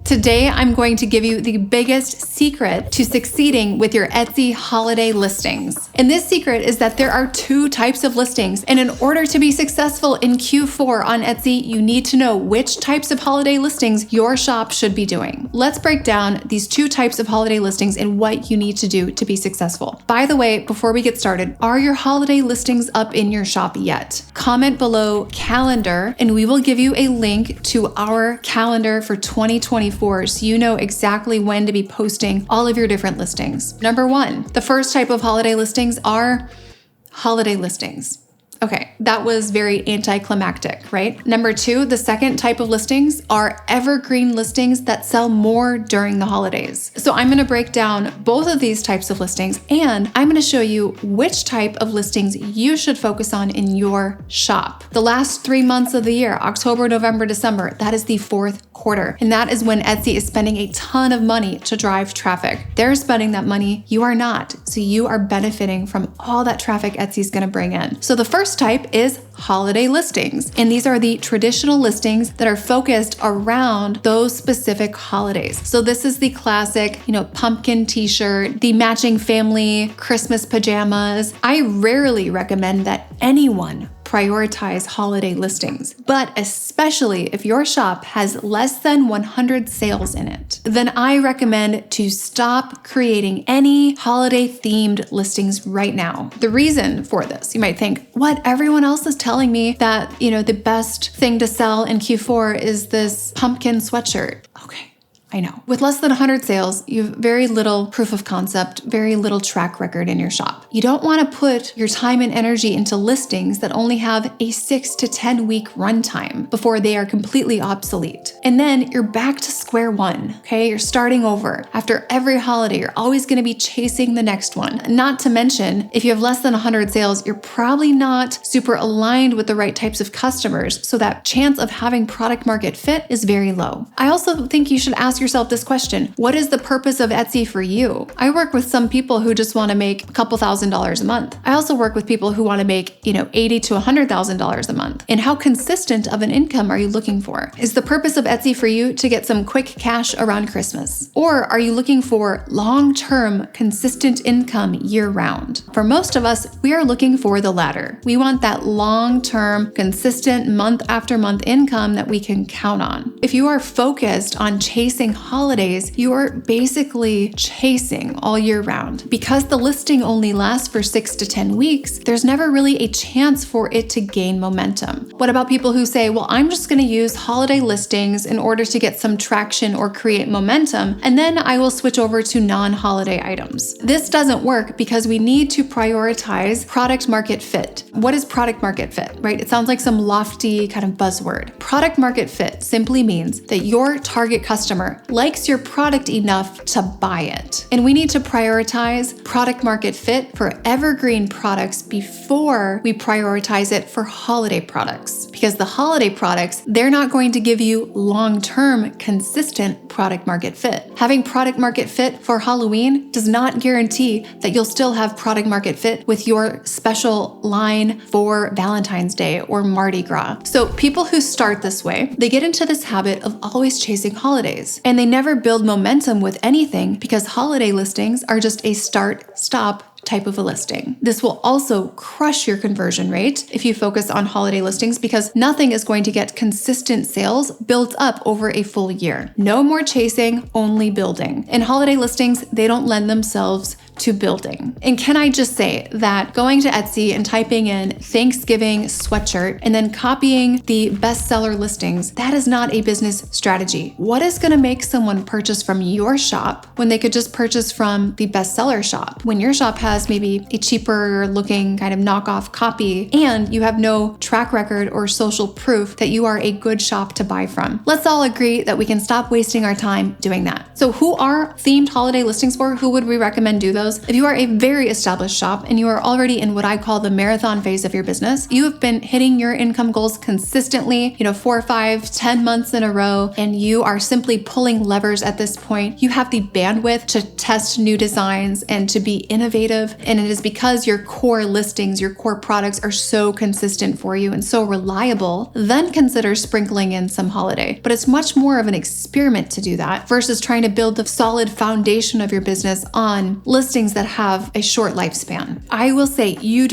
Today, I'm going to give you the biggest secret to succeeding with your Etsy holiday listings. And this secret is that there are two types of listings. And in order to be successful in Q4 on Etsy, you need to know which types of holiday listings your shop should be doing. Let's break down these two types of holiday listings and what you need to do to be successful. By the way, before we get started, are your holiday listings up in your shop yet? Comment below calendar and we will give you a link to our calendar for 2024 so you know exactly when to be posting all of your different listings. Number one, the first type of holiday listings are holiday listings. Okay, that was very anticlimactic, right? Number two, the second type of listings are evergreen listings that sell more during the holidays. So I'm gonna break down both of these types of listings and I'm gonna show you which type of listings you should focus on in your shop. The last 3 months of the year, October, November, December, that is the fourth quarter. And that is when Etsy is spending a ton of money to drive traffic. They're spending that money, you are not. So you are benefiting from all that traffic Etsy's gonna bring in. So the first type is holiday listings. And these are the traditional listings that are focused around those specific holidays. So this is the classic, pumpkin t-shirt, the matching family Christmas pajamas. I rarely recommend that anyone prioritize holiday listings, but especially if your shop has less than 100 sales in it, then I recommend to stop creating any holiday themed listings right now. The reason for this, you might think, what? Everyone else is telling me that, the best thing to sell in Q4 is this pumpkin sweatshirt. Okay. I know. With less than 100 sales, you have very little proof of concept, very little track record in your shop. You don't want to put your time and energy into listings that only have a 6 to 10 week runtime before they are completely obsolete. And then you're back to square one, okay? You're starting over. After every holiday, you're always going to be chasing the next one. Not to mention, if you have less than 100 sales, you're probably not super aligned with the right types of customers, so that chance of having product market fit is very low. I also think you should ask yourself this question: what is the purpose of Etsy for you? I work with some people who just want to make a couple $1,000s a month. I also work with people who want to make, $80,000 to $100,000 a month. And how consistent of an income are you looking for? Is the purpose of Etsy for you to get some quick cash around Christmas? Or are you looking for long-term, consistent income year-round? For most of us, we are looking for the latter. We want that long-term, consistent month after month income that we can count on. If you are focused on chasing holidays, you are basically chasing all year round. Because the listing only lasts for 6 to 10 weeks, there's never really a chance for it to gain momentum. What about people who say, well, I'm just going to use holiday listings in order to get some traction or create momentum, and then I will switch over to non-holiday items? This doesn't work because we need to prioritize product market fit. What is product market fit, right? It sounds like some lofty kind of buzzword. Product market fit simply means that your target customer likes your product enough to buy it. And we need to prioritize product market fit for evergreen products before we prioritize it for holiday products. Because the holiday products, they're not going to give you long-term, consistent product market fit. Having product market fit for Halloween does not guarantee that you'll still have product market fit with your special line for Valentine's Day or Mardi Gras. So people who start this way, they get into this habit of always chasing holidays. And they never build momentum with anything because holiday listings are just a start-stop type of a listing. This will also crush your conversion rate if you focus on holiday listings because nothing is going to get consistent sales built up over a full year. No more chasing, only building. And holiday listings, they don't lend themselves to building. And can I just say that going to Etsy and typing in Thanksgiving sweatshirt and then copying the bestseller listings, that is not a business strategy. What is going to make someone purchase from your shop when they could just purchase from the bestseller shop? When your shop has maybe a cheaper looking kind of knockoff copy and you have no track record or social proof that you are a good shop to buy from. Let's all agree that we can stop wasting our time doing that. So who are themed holiday listings for? Who would we recommend do those? If you are a very established shop and you are already in what I call the marathon phase of your business, you have been hitting your income goals consistently, 4, 5, 10 months in a row, and you are simply pulling levers at this point. You have the bandwidth to test new designs and to be innovative effective, and it is because your core listings, your core products are so consistent for you and so reliable, then consider sprinkling in some holiday. But it's much more of an experiment to do that versus trying to build the solid foundation of your business on listings that have a short lifespan. I will say you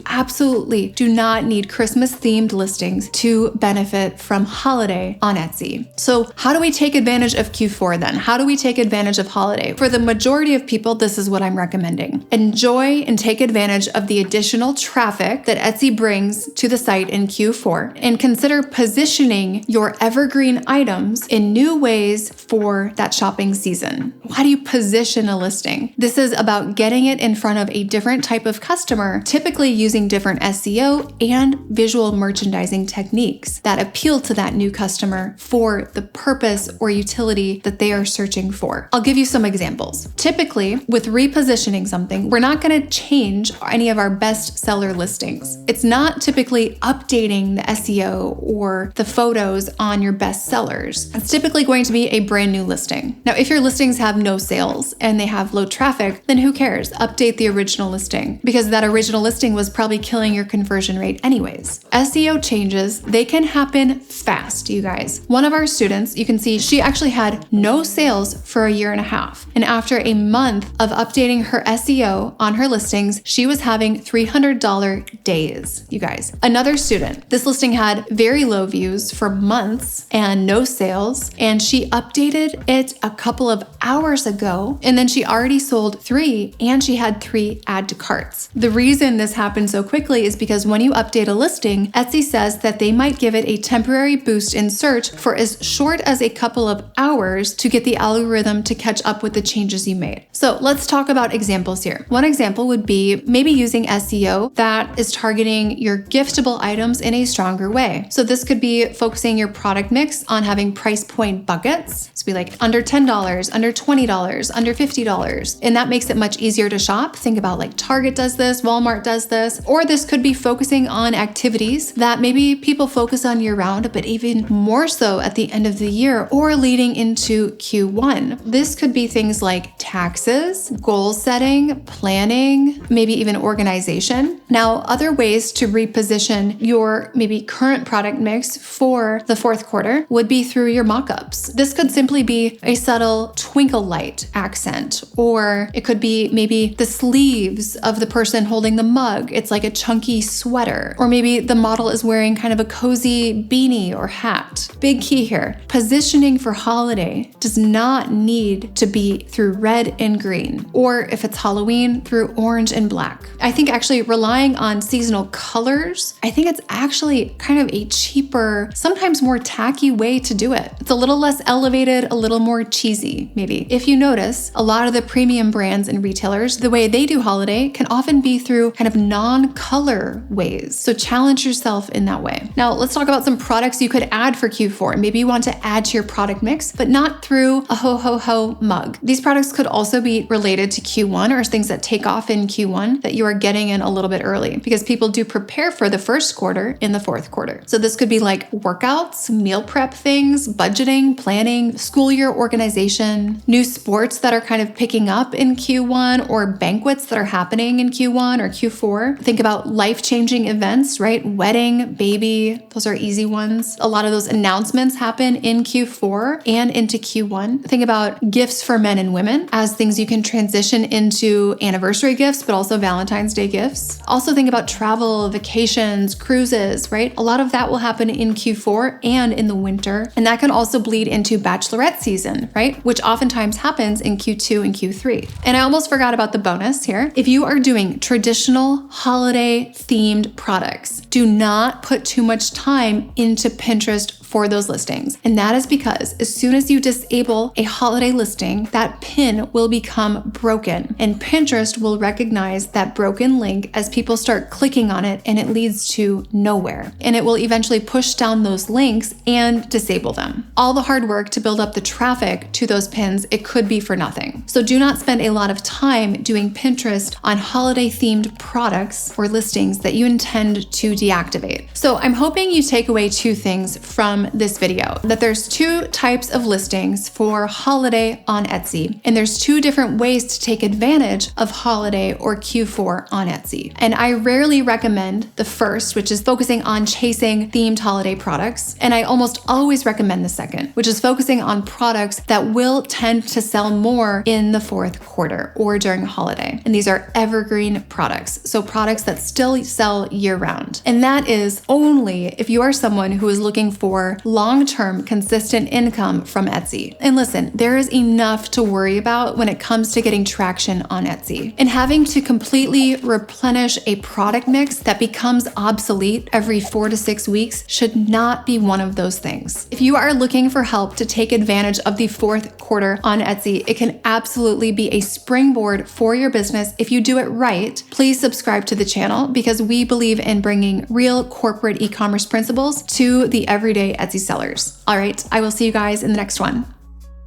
absolutely do not need Christmas themed listings to benefit from holiday on Etsy. So how do we take advantage of Q4 then? How do we take advantage of holiday? For the majority of people, this is what I'm recommending. Enjoy and take advantage of the additional traffic that Etsy brings to the site in Q4 and consider positioning your evergreen items in new ways for that shopping season. How do you position a listing? This is about getting it in front of a different type of customer, typically using different SEO and visual merchandising techniques that appeal to that new customer for the purpose or utility that they are searching for. I'll give you some examples. Typically, with repositioning something, we're not going to change any of our best seller listings. It's not typically updating the SEO or the photos on your best sellers. It's typically going to be a brand new listing. Now, if your listings have no sales and they have low traffic, then who cares? Update the original listing because that original listing was probably killing your conversion rate anyways. SEO changes, they can happen fast, you guys. One of our students, you can see she actually had no sales for a year and a half. And after a month of updating her SEO on her listings, she was having $300 days, you guys. Another student, this listing had very low views for months and no sales, and she updated it a couple of hours ago, and then she already sold 3 and she had 3 add to carts. The reason this happened so quickly is because when you update a listing, Etsy says that they might give it a temporary boost in search for as short as a couple of hours to get the algorithm to catch up with the changes you made. So let's talk about examples here. One example would be maybe using SEO that is targeting your giftable items in a stronger way. So this could be focusing your product mix on having price point buckets. So be like under $10, under $20, under $50. And that makes it much easier to shop. Think about like Target does this, Walmart does this, or this could be focusing on activities that maybe people focus on year round, but even more so at the end of the year or leading into Q1. This could be things like taxes, goal setting, planning, maybe even organization. Now, other ways to reposition your maybe current product mix for the fourth quarter would be through your mockups. This could simply be a subtle twinkle light accent, or it could be maybe the sleeves of the person holding the mug. It's like a chunky sweater, or maybe the model is wearing kind of a cozy beanie or hat. Big key here, positioning for holiday does not need to be through red and green, or if it's Halloween, through orange and black. I think actually relying on seasonal colors, I think it's actually kind of a cheaper, sometimes more tacky way to do it. It's a little less elevated, a little more cheesy, maybe. If you notice, a lot of the premium brands and retailers, the way they do holiday can often be through kind of non-color ways. So challenge yourself in that way. Now, let's talk about some products you could add for Q4. Maybe you want to add to your product mix, but not through a ho-ho-ho mug. These products could also be related to Q1 or things that take off in Q1 that you are getting in a little bit early because people do prepare for the first quarter in the fourth quarter. So this could be like workouts, meal prep things, budgeting, planning, school year organization, new sports that are kind of picking up in Q1 or banquets that are happening in Q1 or Q4. Think about life-changing events, right? Wedding, baby, those are easy ones. A lot of those announcements happen in Q4 and into Q1. Think about gifts for men and women as things you can transition into anniversary gifts, but also Valentine's Day gifts. Also think about travel, vacations, cruises, right? A lot of that will happen in Q4 and in the winter. And that can also bleed into bachelorette season, right? Which oftentimes happens in Q2 and Q3. And I almost forgot about the bonus here. If you are doing traditional holiday themed products, do not put too much time into Pinterest for those listings. And that is because as soon as you disable a holiday listing, that pin will become broken and Pinterest will recognize that broken link as people start clicking on it and it leads to nowhere. And it will eventually push down those links and disable them. All the hard work to build up the traffic to those pins, it could be for nothing. So do not spend a lot of time doing Pinterest on holiday themed products or listings that you intend to deactivate. So I'm hoping you take away 2 things from from this video, that there's two types of listings for holiday on Etsy. And there's two different ways to take advantage of holiday or Q4 on Etsy. And I rarely recommend the first, which is focusing on chasing themed holiday products. And I almost always recommend the second, which is focusing on products that will tend to sell more in the fourth quarter or during a holiday. And these are evergreen products. So products that still sell year round. And that is only if you are someone who is looking for long-term consistent income from Etsy. And listen, there is enough to worry about when it comes to getting traction on Etsy. And having to completely replenish a product mix that becomes obsolete every 4 to 6 weeks should not be one of those things. If you are looking for help to take advantage of the fourth quarter on Etsy, it can absolutely be a springboard for your business if you do it right. Please subscribe to the channel because we believe in bringing real corporate e-commerce principles to the everyday Etsy sellers. All right, I will see you guys in the next one.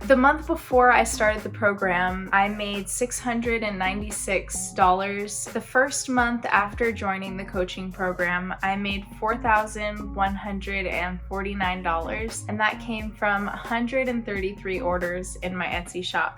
The month before I started the program, I made $696. The first month after joining the coaching program, I made $4,149, and that came from 133 orders in my Etsy shop.